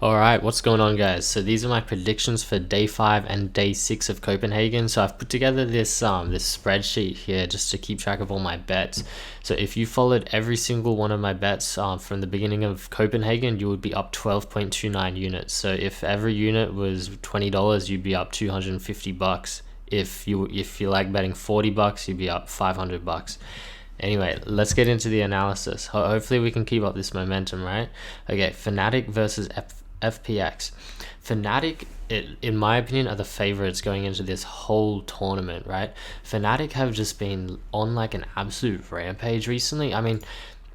Alright, what's going on, guys? So these are my predictions for day 5 and day 6 of Copenhagen. So I've put together this this spreadsheet here just to keep track of all my bets. So if you followed every single one of my bets from the beginning of Copenhagen, you would be up 12.29 units. So if every unit was $20, you'd be up 250 bucks. If you like betting 40 bucks, you'd be up 500 bucks. Anyway, let's get into the analysis. Hopefully we can keep up this momentum, right? Okay, Fnatic versus FPX. Fnatic, in my opinion, are the favorites going into this whole tournament, right? Fnatic have just been on like an absolute rampage recently. I mean,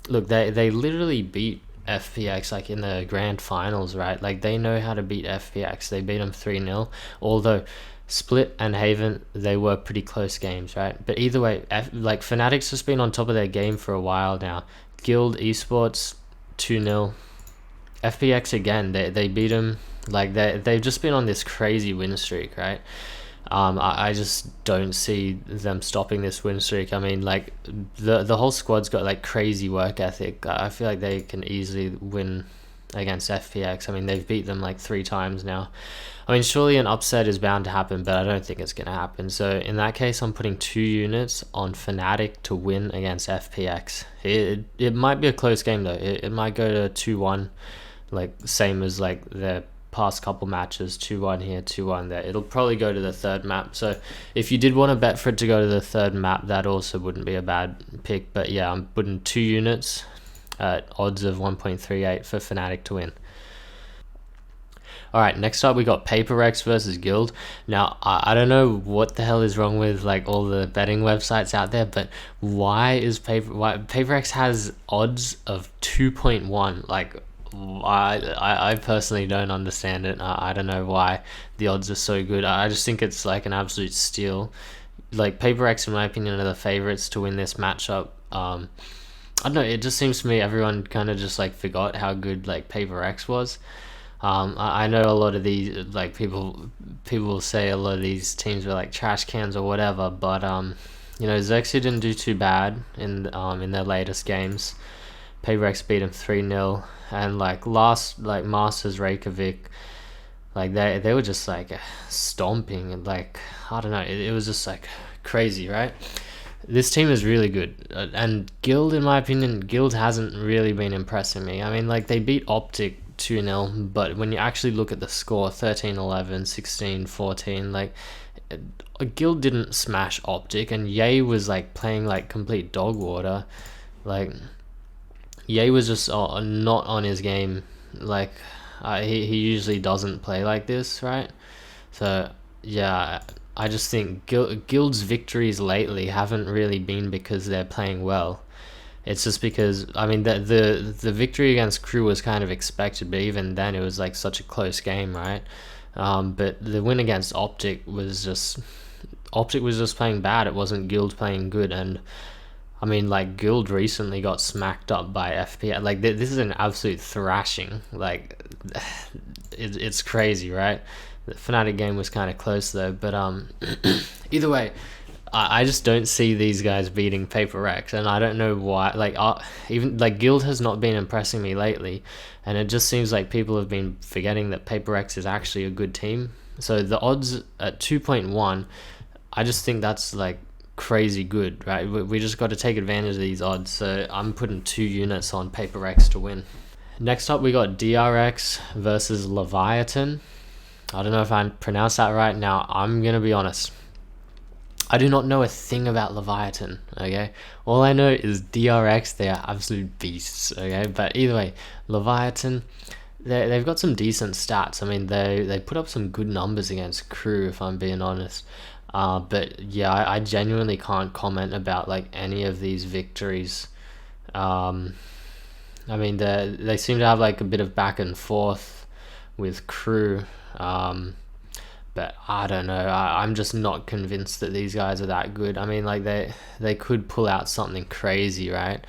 look, they literally beat FPX like in the grand finals, right? Like they know how to beat FPX. They beat them 3-0, although Split and Haven, they were pretty close games, right? But either way, like Fnatic's just been on top of their game for a while now. Guild Esports 2-0. FPX again, they beat them. Like they've just been on this crazy win streak, right? I just don't see them stopping this win streak. I mean, like the whole squad's got like crazy work ethic. I feel like they can easily win against FPX. I mean, they've beat them like 3 times now. I mean, surely an upset is bound to happen, but I don't think it's going to happen. So in that case, I'm putting 2 units on Fnatic to win against FPX. It might be a close game though. It might go to 2-1, like same as like the past couple matches, 2-1 here, 2-1 there. It'll probably go to the 3rd map. So if you did want to bet for it to go to the 3rd map, that also wouldn't be a bad pick. But yeah, I'm putting 2 units at odds of 1.38 for Fnatic to win. Alright, next up we got PaperX versus Guild. Now, I don't know what the hell is wrong with like all the betting websites out there, but why PaperX has odds of 2.1? Like, I personally don't understand it. I don't know why the odds are so good. I just think it's like an absolute steal. Like PaperX, in my opinion, are the favorites to win this matchup. I don't know, it just seems to me everyone kind of just like forgot how good like PaperX was. I know a lot of these like people will say a lot of these teams were like trash cans or whatever, but you know, Xexia didn't do too bad in their latest games. PaperX beat them 3-0, and like last like Masters Reykjavik, like they were just like stomping, and like I don't know, it was just like crazy, right? This team is really good, and Guild, in my opinion, Guild hasn't really been impressing me. I mean, like they beat OPTIC 2-0, but when you actually look at the score, 13-11, 16-14, like Guild didn't smash OPTIC, and Ye was like playing like complete dog water. Like Ye was just not on his game. Like he usually doesn't play like this, right? So yeah, I just think Guild's victories lately haven't really been because they're playing well. It's just because, I mean, the victory against Crew was kind of expected, but even then it was like such a close game, right? But the win against OPTIC was just playing bad. It wasn't Guild playing good. And I mean, like Guild recently got smacked up by FPX. Like this is an absolute thrashing. Like it's crazy, right? The Fnatic game was kind of close though, but either way, I just don't see these guys beating PaperX, and I don't know why. Like even like Guild has not been impressing me lately, and it just seems like people have been forgetting that PaperX is actually a good team. So the odds at 2.1, I just think that's like crazy good, right? We just got to take advantage of these odds. So I'm putting 2 units on PaperX to win. Next up, we got DRX versus Leviathan. I don't know if I pronounced that right. Now, I'm going to be honest. I do not know a thing about Leviathan, okay? All I know is DRX, they are absolute beasts, okay? But either way, Leviathan, they've got some decent stats. I mean, they put up some good numbers against Crew, if I'm being honest. But yeah, I genuinely can't comment about like any of these victories. I mean, they seem to have like a bit of back and forth with Crew. But I don't know. I'm just not convinced that these guys are that good. I mean, like they could pull out something crazy, right?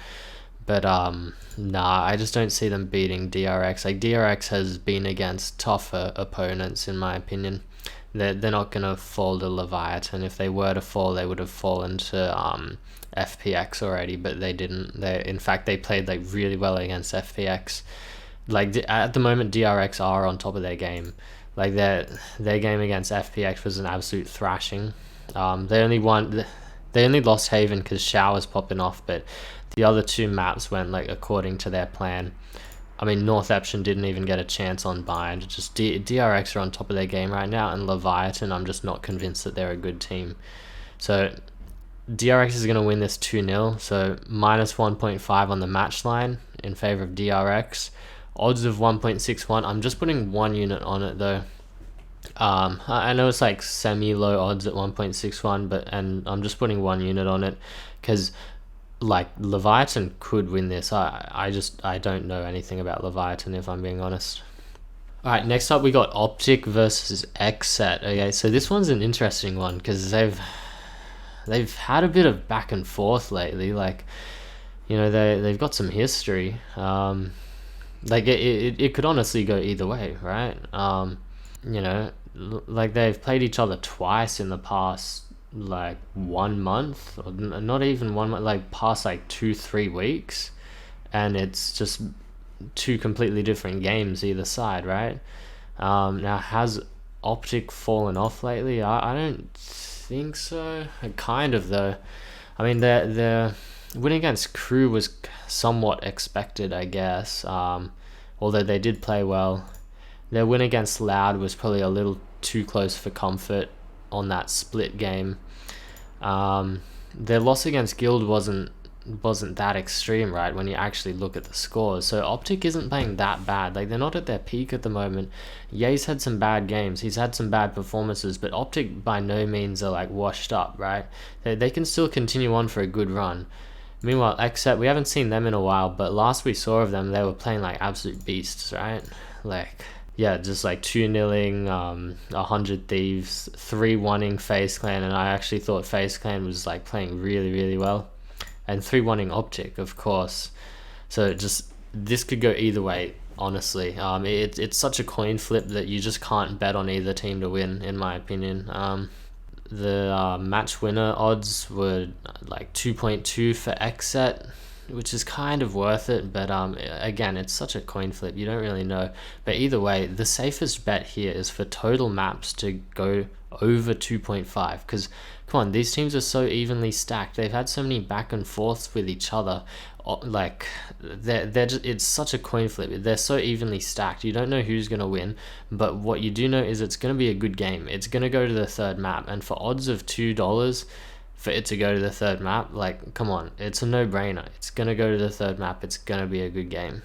But nah, I just don't see them beating DRX. Like DRX has been against tougher opponents, in my opinion. They're not gonna fall to Leviathan. If they were to fall, they would have fallen to FPX already, but they didn't. In fact, they played like really well against FPX. like at the moment DRX are on top of their game. Like their game against FPX was an absolute thrashing. They only lost Haven because Shao was popping off, but the other two maps went like according to their plan. I mean, North Eption didn't even get a chance on Bind. Just DRX are on top of their game right now, and Leviathan, I'm just not convinced that they're a good team. So DRX is going to win this 2-0, so minus 1.5 on the match line in favor of DRX. Odds of 1.61. I'm just putting 1 unit on it though. I know it's like semi-low odds at 1.61, and I'm just putting 1 unit on it because like Leviathan could win this. I don't know anything about Leviathan, if I'm being honest. Alright, next up we got OPTIC versus XSET. Okay, so this one's an interesting one because they've had a bit of back and forth lately. Like, you know, they've got some history. Like it could honestly go either way, right? You know, like they've played each other twice in the past like 1 month, or not even 1 month, like past like 2-3 weeks, and it's just 2 completely different games either side, right? Now, has OPTIC fallen off lately? I don't think so. Kind of though. I mean, their win against Crew was somewhat expected, I guess. Although they did play well. Their win against Loud was probably a little too close for comfort on that split game. Their loss against Guild wasn't that extreme, right, when you actually look at the scores. So OPTIC isn't playing that bad. Like, they're not at their peak at the moment. Ye's had some bad games. He's had some bad performances, but OPTIC by no means are like washed up, right? They can still continue on for a good run. Meanwhile, XSET, we haven't seen them in a while, but last we saw of them, they were playing like absolute beasts, right? Like, yeah, just like 2-0ing 100 Thieves, 3-1ing FaZe Clan, and I actually thought FaZe Clan was like playing really, really well. And 3-1ing OPTIC, of course. So just, this could go either way, honestly. It's such a coin flip that you just can't bet on either team to win, in my opinion. The match winner odds were like 2.2 for XSET, which is kind of worth it, but again, it's such a coin flip, you don't really know. But either way, the safest bet here is for total maps to go over 2.5, because come on, these teams are so evenly stacked. They've had so many back and forths with each other. Like, they're just, it's such a coin flip. They're so evenly stacked. You don't know who's going to win, but what you do know is it's going to be a good game. It's going to go to the third map, and for odds of $2 for it to go to the third map, like, come on, it's a no-brainer. It's going to go to the third map. It's going to be a good game.